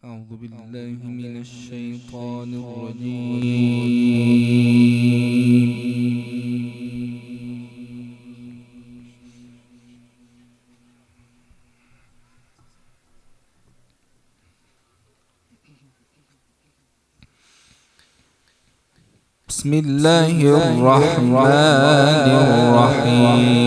أعوذ بالله من الشيطان الرجيم. بسم الله الرحمن الرحيم.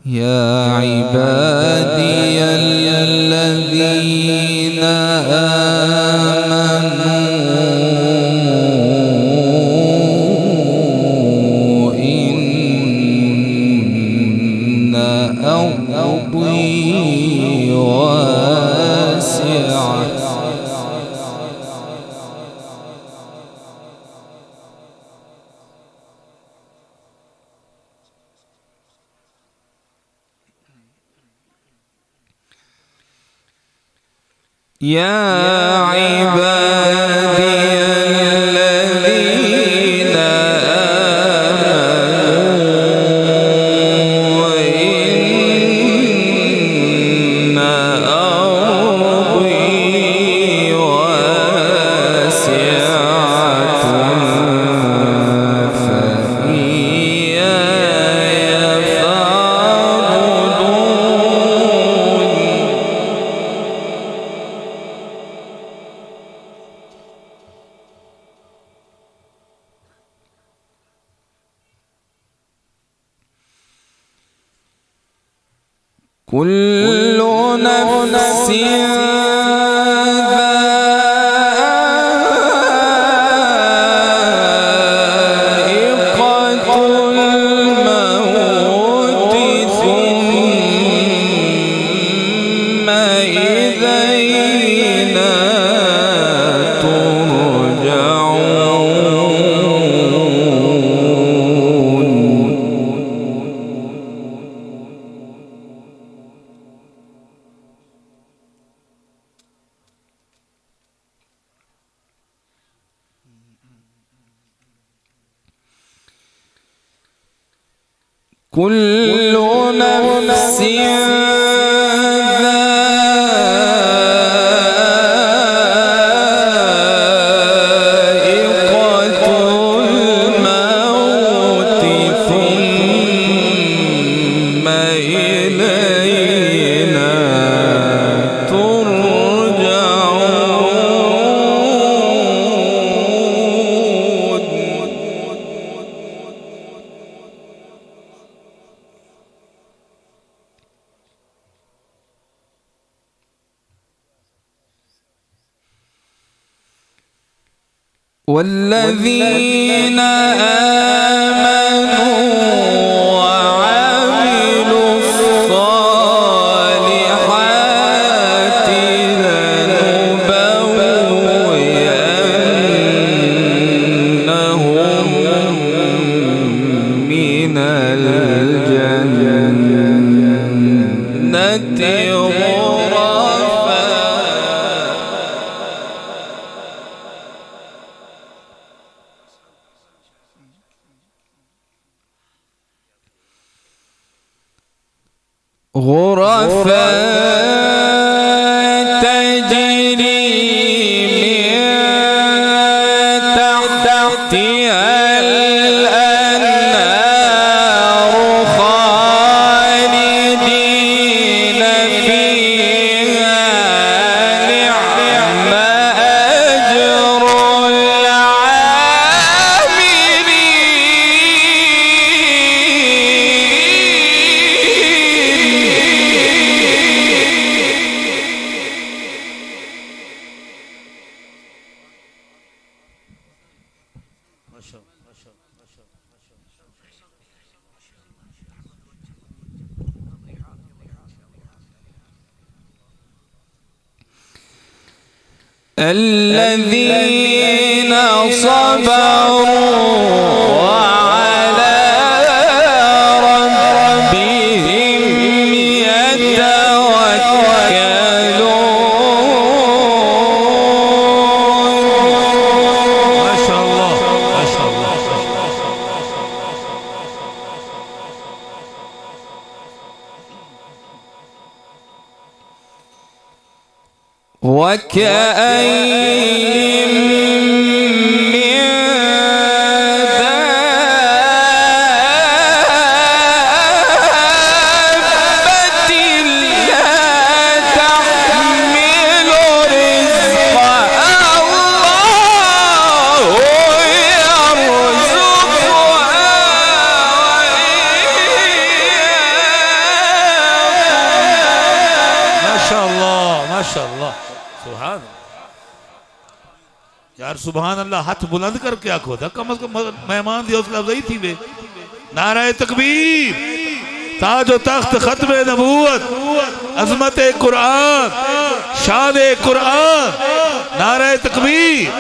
يا عبادي الذين آمنوا إن أرضي واسعة يا عبادي الذين آمنوا إن أرضي واسعة فإياي فاعبدون. كل نفس ذائقة الموت ثم إلينا كل نفس ذائقة الموت ثم إلينا والذين آمنوا وعملوا الصالحات لنبوئنهم من الجنة غرفا تجري من تحتها الأنهار خالدين فيها نعم أجر الذين صبروا وعلى ربهم يتوكلون. وكأين من دابة لا تحمل رزقها الله يرزقها ما شاء الله ما شاء الله सुभान यार सुभान अल्लाह हाथ बुलंद करके आखो था कम से कम मेहमान दिया हौसला अफजाई थी वे नाराए तकबीर ताजो तख्त खत्म नबूवत अजमत कुरान शान कुरान नाराए तकबीर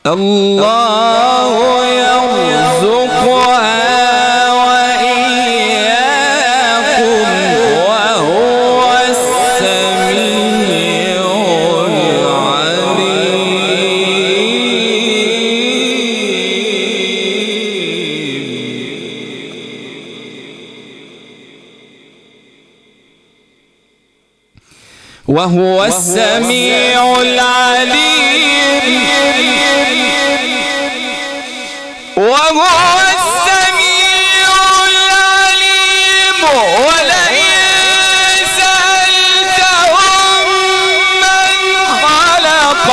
الله يرزقها وهو السميع العليم وهو السميع العليم ولئن سألتهم من خلق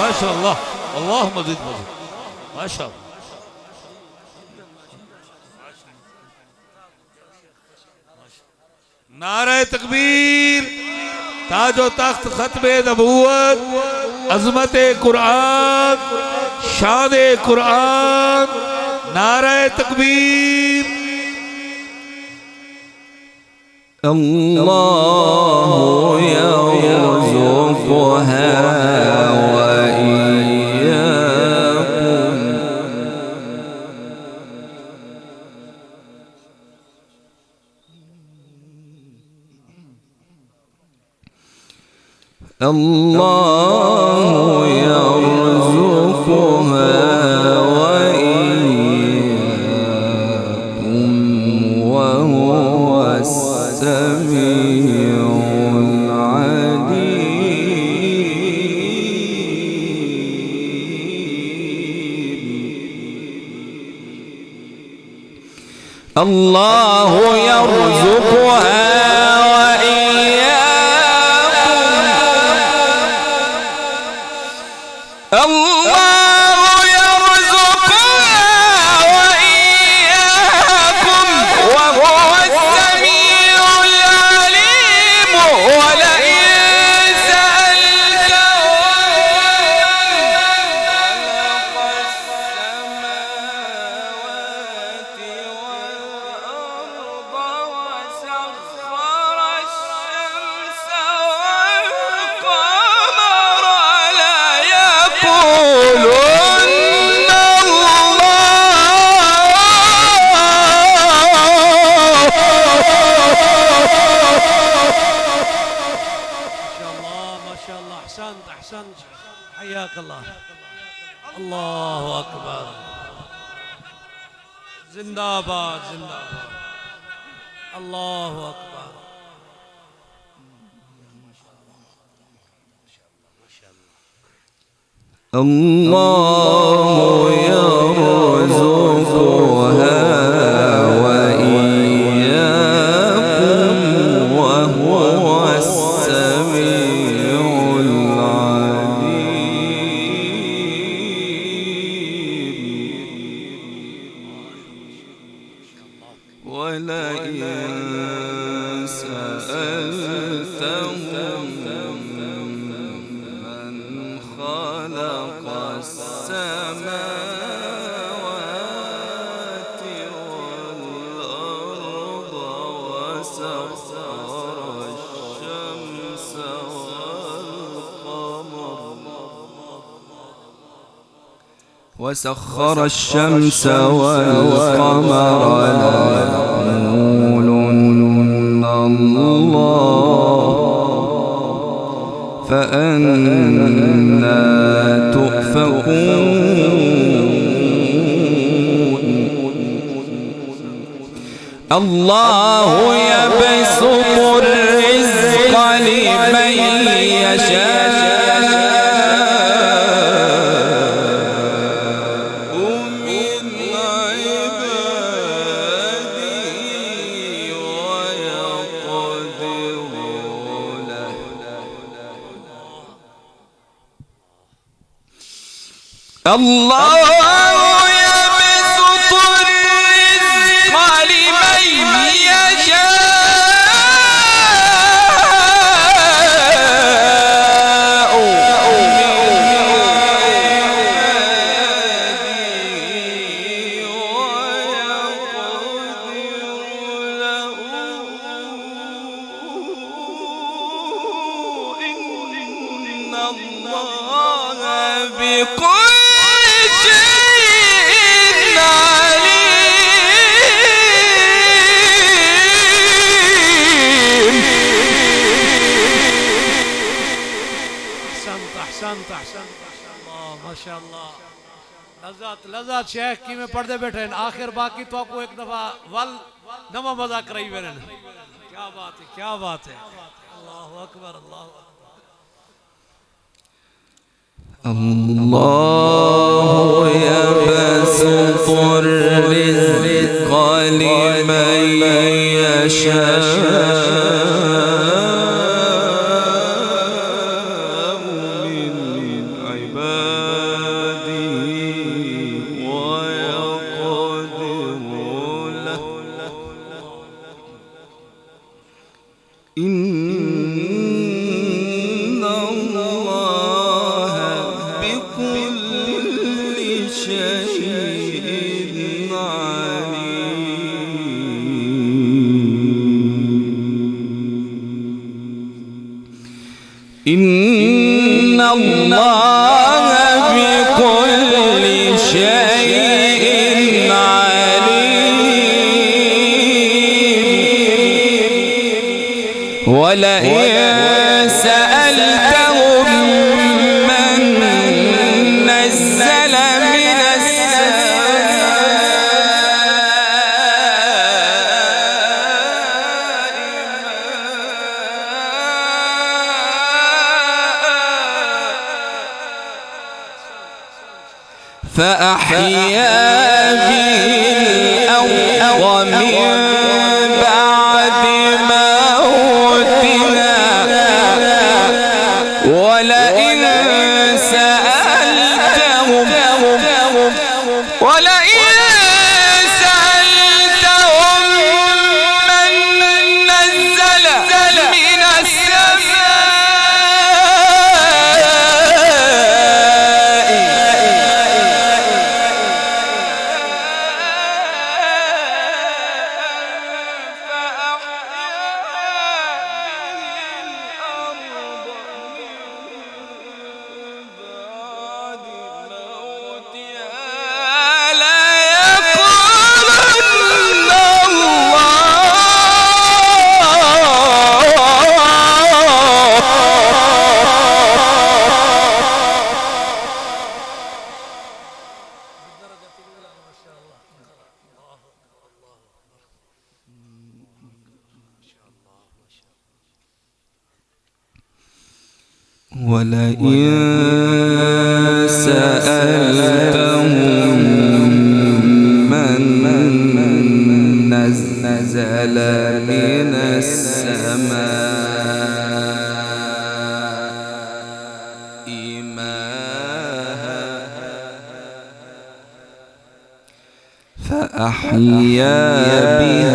ما شاء الله اللهم زد وزد ما شاء الله नारे तकबीर ताजो तख्त खत्म नबूवत अजमत कुरान शान कुरान नारे तकबीर الله يرزقها وإياكم الله يرزقها وإياكم وهو السميع العليم الله يرزقها الله يرزقها وإياكم وهو السميع العليم ولئن أحسنت حياك الله الله أكبر زنداباد زنداباد الله أكبر الله يرزقها وإياكم وهو السميع العليم ولئن سألتهم من خلق السماوات والأرض وسخر الشمس والقمر وسخر الشمس والقمر ليقولن الله فأنا تؤفكون الله يبسط الرزق لمن يشاء من عباده ويقدر له الله يبسط الرزق لمن يشاء إن الله بكل شيء عليم. احسنت الله ما شاء الله लज़्ज़त शेख की में पढ़ते बैठे हैं आखिर बाकी तो आपको एक दफा वल नवा मजा कराई वेरन क्या बात है अल्लाह अकबर الله يبسط الرزق لمن يشاء من عباده ويقدر له إن الله بكل شيء عليم. إن الله بكل شيء عليم. ولئن سألتهم من نزل من السماء فأحيا به الأرض من بعد موتها ولئن سألتهم من نزل من ولئن سألتهم من نزل من السماء ماء فأحيا به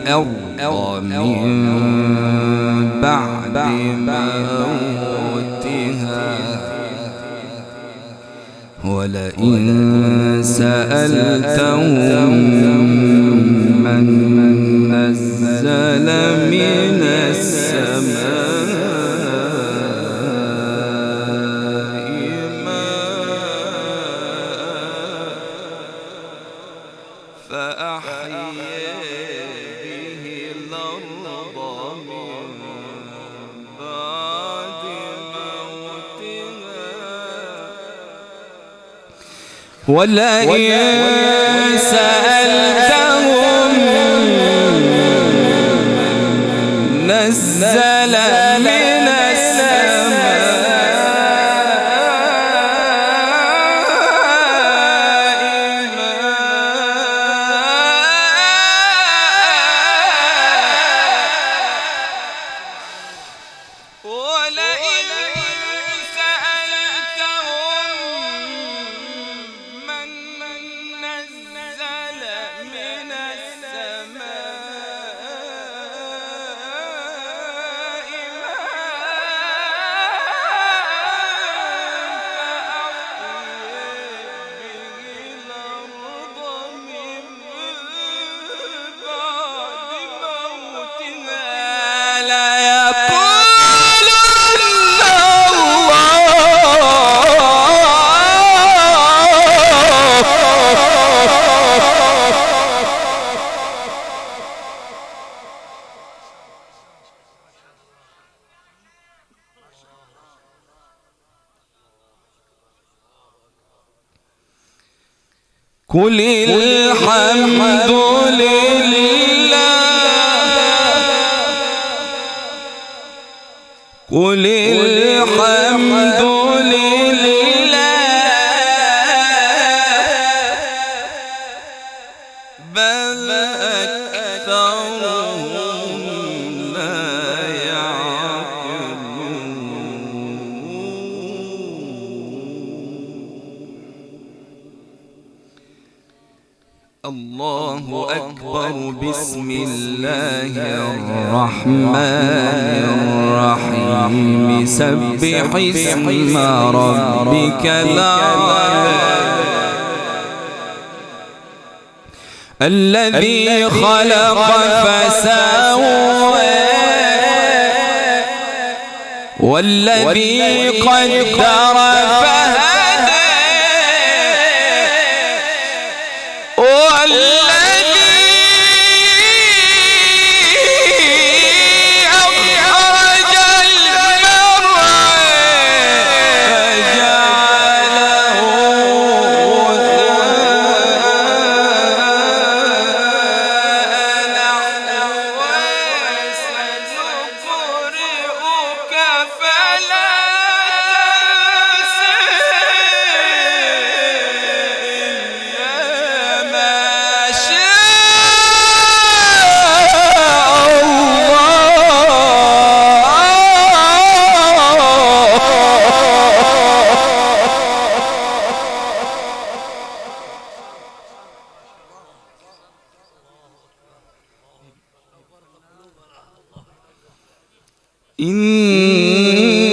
الأرض من بعد موتها ولئن سألتهم من نزل من السماء ماء ولئن سألتهم نزل من قل الحمد لله قل الحمد لله بل أكثرهم لا الله أكبر. بسم الله الرحمن الرحيم. سبح اسم ربك الأعلى الذي خلق فسوى والذي قدر فهدى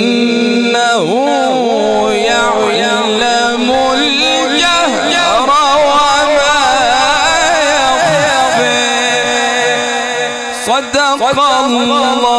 إنه يعلم الجهر وما يخفى. صدق الله